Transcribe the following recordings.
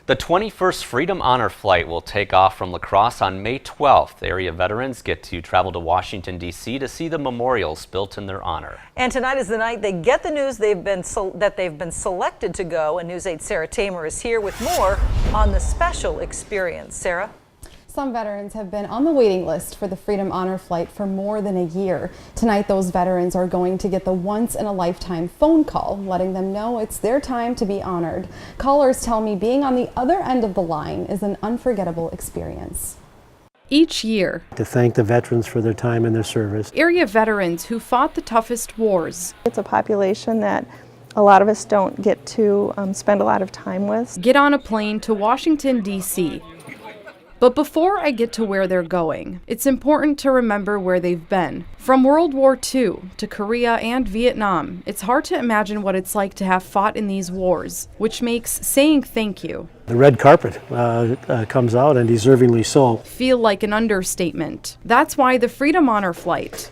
The 21st Freedom Honor Flight will take off from La Crosse on May 12th. Area veterans get to travel to Washington, D.C. to see the memorials built in their honor. And tonight is the night they get the news that they've been selected to go. And News 8's Sarah Tamer is here with more on the special experience. Sarah? Some veterans have been on the waiting list for the Freedom Honor Flight for more than a year. Tonight, those veterans are going to get the once-in-a-lifetime phone call, letting them know it's their time to be honored. Callers tell me being on the other end of the line is an unforgettable experience. Each year, to thank the veterans for their time and their service. Area veterans who fought the toughest wars. It's a population that a lot of us don't get to spend a lot of time with. Get on a plane to Washington, D.C. But before I get to where they're going, it's important to remember where they've been. From World War II to Korea and Vietnam, it's hard to imagine what it's like to have fought in these wars, which makes saying thank you, The red carpet comes out, and deservingly so, feel like an understatement. That's why the Freedom Honor Flight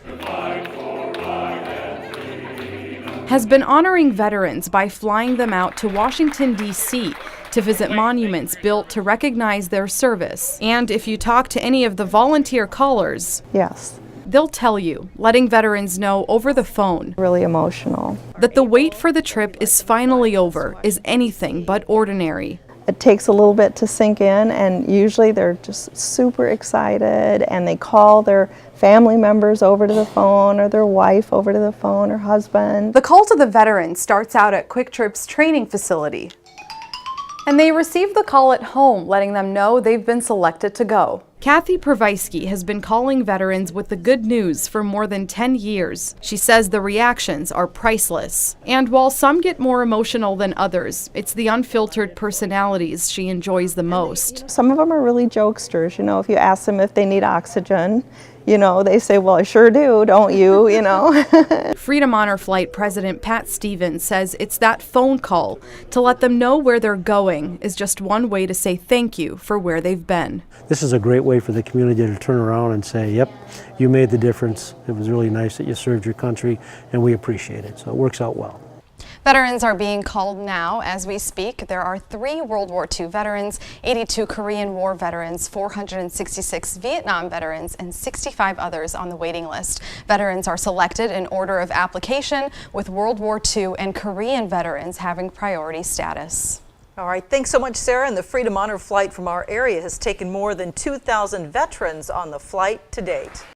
has been honoring veterans by flying them out to Washington, D.C. to visit monuments built to recognize their service. And if you talk to any of the volunteer callers, Yes. they'll tell you, letting veterans know over the phone, Really emotional. that the wait for the trip is finally over is anything but ordinary. It takes a little bit to sink in, and usually they're just super excited and they call their family members over to the phone, or their wife over to the phone, or husband. The call to the veteran starts out at Quick Trip's training facility, and they receive the call at home, letting them know they've been selected to go. Kathy Provisky has been calling veterans with the good news for more than 10 years. She says the reactions are priceless. And while some get more emotional than others, it's the unfiltered personalities she enjoys the most. Some of them are really jokesters. You know, if you ask them if they need oxygen, you know, they say, well, I sure do, don't you, you know. Freedom Honor Flight President Pat Stevens says it's that phone call to let them know where they're going is just one way to say thank you for where they've been. this is a great way for the community to turn around and say, yep, you made the difference. It was really nice that you served your country, and we appreciate it. So it works out well. Veterans are being called now as we speak. There are 3 World War II veterans, 82 Korean War veterans, 466 Vietnam veterans, and 65 others on the waiting list. Veterans are selected in order of application, with World War II and Korean veterans having priority status. All right, thanks so much, Sarah. And the Freedom Honor Flight from our area has taken more than 2,000 veterans on the flight to date.